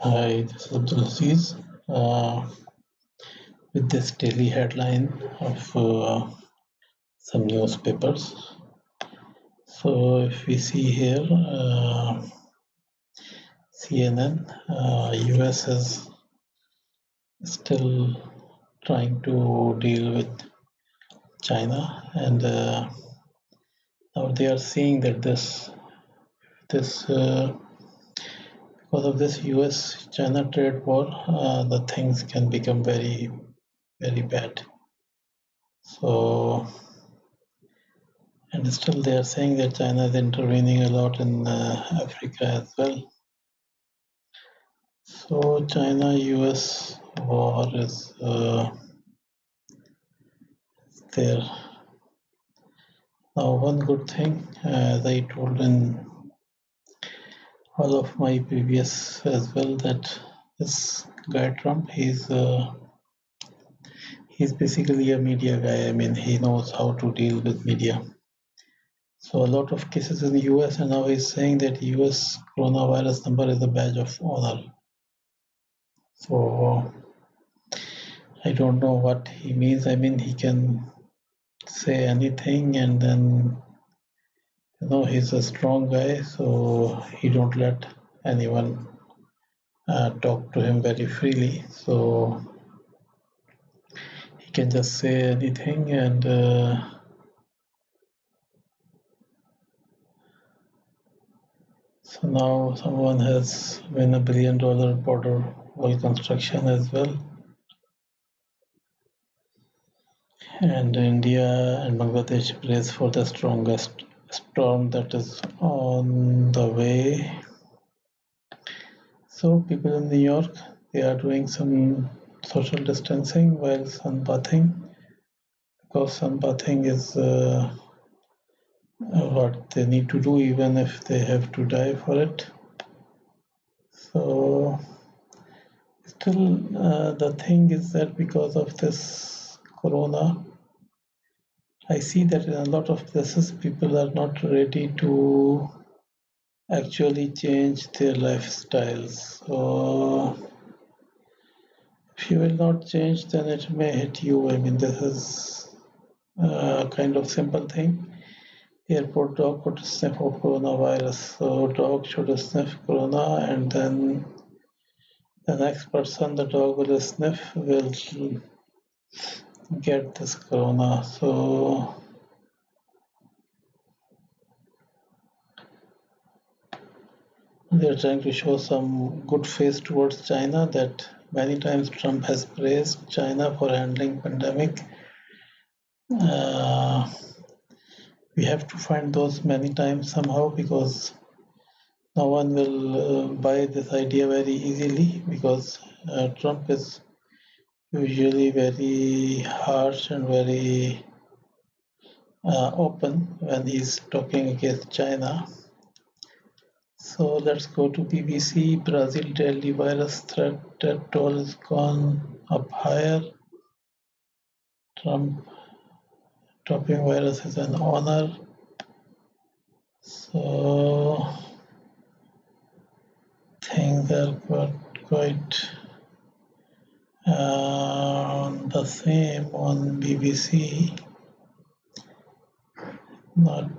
Hi, this is Abdul Aziz with this daily headline of some newspapers. So, if we see here, CNN, US is still trying to deal with China, and now they are seeing that this because of this US-China trade war, the things can become very bad. So. And still, they are saying that China is intervening a lot in Africa as well. So, China-US war is there. Now, one good thing, as I told in all of my previous as well, that this guy Trump, he's basically a media guy. I mean, he knows how to deal with media. So a lot of cases in the US, and now he's saying that US coronavirus number is a badge of honor. So I don't know what he means. I mean, he can say anything, and then he's a strong guy, so he don't let anyone talk to him very freely. So he can just say anything, and so now someone has won $1 billion border wall construction as well. And India and Bangladesh brace for the strongest storm that is on the way. So people in New York, they are doing some social distancing while sunbathing, because sunbathing is what they need to do even if they have to die for it. So still the thing is that because of this corona, I see that in a lot of places people are not ready to actually change their lifestyles. So if you will not change, then it may hit you. I mean, this is a kind of simple thing. Airport dog could sniff of coronavirus. So dog should sniff corona, and then the next person the dog will sniff will get this corona. So they're trying to show some good face towards China, that many times Trump has praised China for handling pandemic. We have to find those many times somehow, because no one will buy this idea very easily, because Trump is usually very harsh and very open when he's talking against China. So let's go to BBC. Brazil deadly virus threat death toll has gone up higher. Trump topping virus is an honor. So things are quite the same on BBC. Not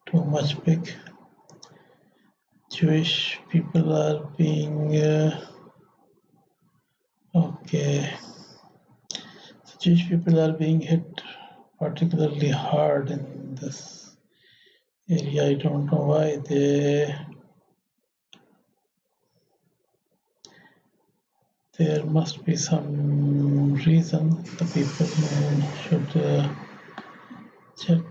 too much big. Jewish people are being okay. Jewish people are being hit particularly hard in this area. I don't know why. There must be some reason. The people should check.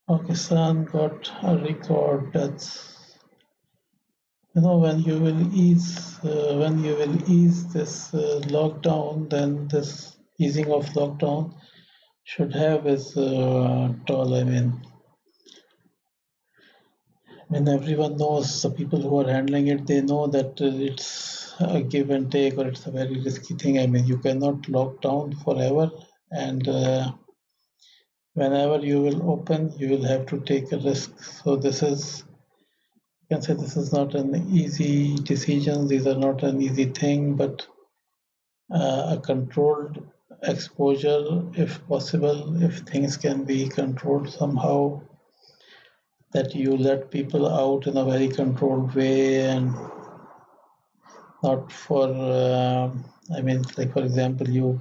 Pakistan got a record deaths. When you will ease this lockdown, then this easing of lockdown should have its toll. I mean, when everyone knows, the people who are handling it, they know that it's a give and take, or it's a very risky thing. I mean, you cannot lock down forever, and whenever you will open, you will have to take a risk. So this is can say this is not an easy decision. These are not an easy thing, but a controlled exposure, if possible, if things can be controlled somehow, that you let people out in a very controlled way and not for, I mean, like for example, you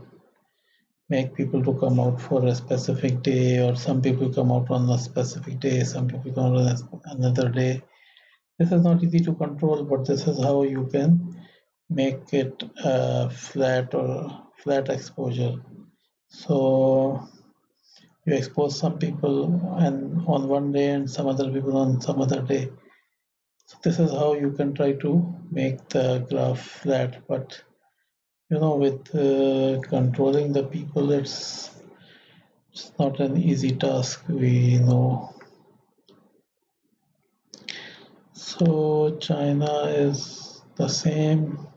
make people to come out for a specific day, or some people come out on a specific day, some people come out on another day. This is not easy to control, but this is how you can make it flat or flat exposure. So you expose some people and on one day and some other people on some other day. So this is how you can try to make the graph flat. But with controlling the people, it's not an easy task, we know. So China is the same.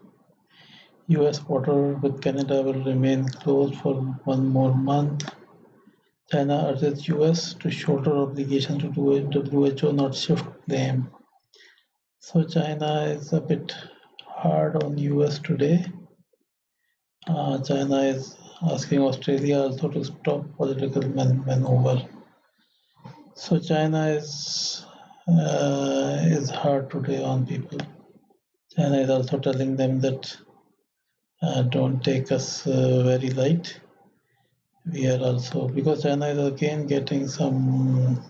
US border with Canada will remain closed for 1 more month. China urges US to shoulder obligations to WHO, not shift blame. So China is a bit hard on US today. China is asking Australia also to stop political maneuver. So China is hard today on people. China is also telling them that don't take us very light. We are also, because China is again getting some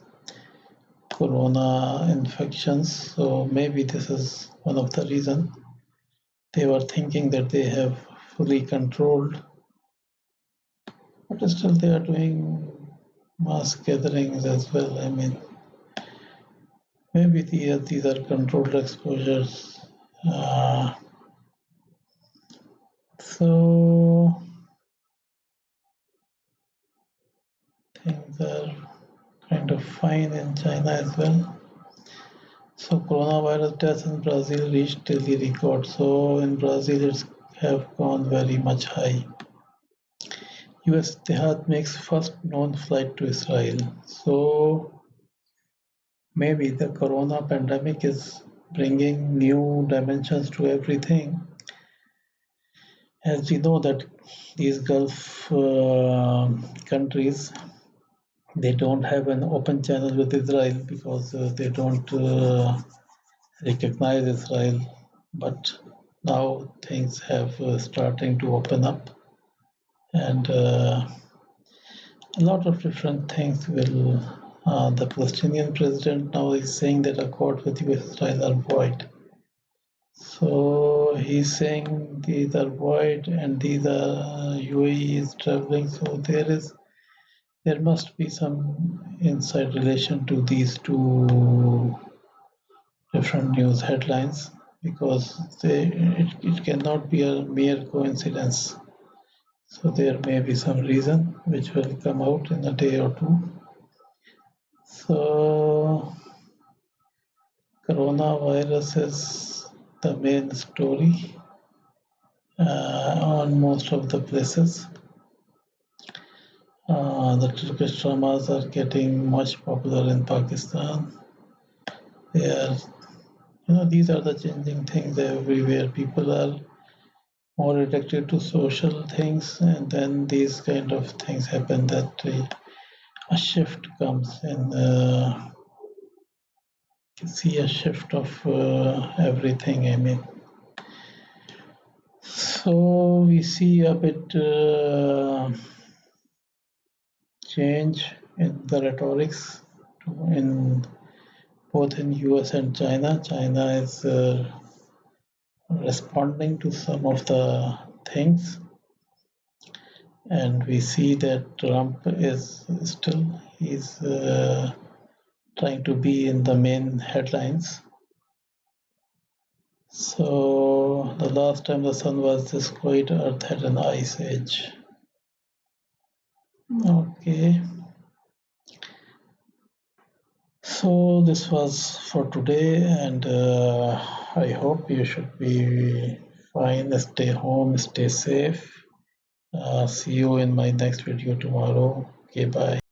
corona infections, so maybe this is one of the reasons they were thinking that they have fully controlled, but still they are doing mass gatherings as well. I mean, maybe these are controlled exposures. So things are kind of fine in China as well. So coronavirus deaths in Brazil reached daily record. So in Brazil, it's have gone very much high. US Etihad makes first known flight to Israel. So maybe the corona pandemic is bringing new dimensions to everything. As we know that these Gulf countries, they don't have an open channel with Israel because they don't recognize Israel. But now things have starting to open up, and a lot of different things will. The Palestinian president now is saying that accords with Israel are void. So he's saying these are void, and these are UAE is traveling. So there must be some inside relation to these two different news headlines, because it cannot be a mere coincidence. So there may be some reason which will come out in a day or two. So coronavirus is the main story on most of the places. The Turkish dramas are getting much popular in Pakistan. They are, these are the changing things everywhere. People are more addicted to social things, and then these kind of things happen, that a shift comes in. You see a shift of everything. I mean, so we see a bit change in the rhetorics in both in US and China. China is responding to some of the things, and we see that Trump is still he's trying to be in the main headlines. So the last time the sun was this quiet, Earth had an ice age. Okay. So this was for today, and I hope you should be fine. Stay home, stay safe. See you in my next video tomorrow. Okay, bye.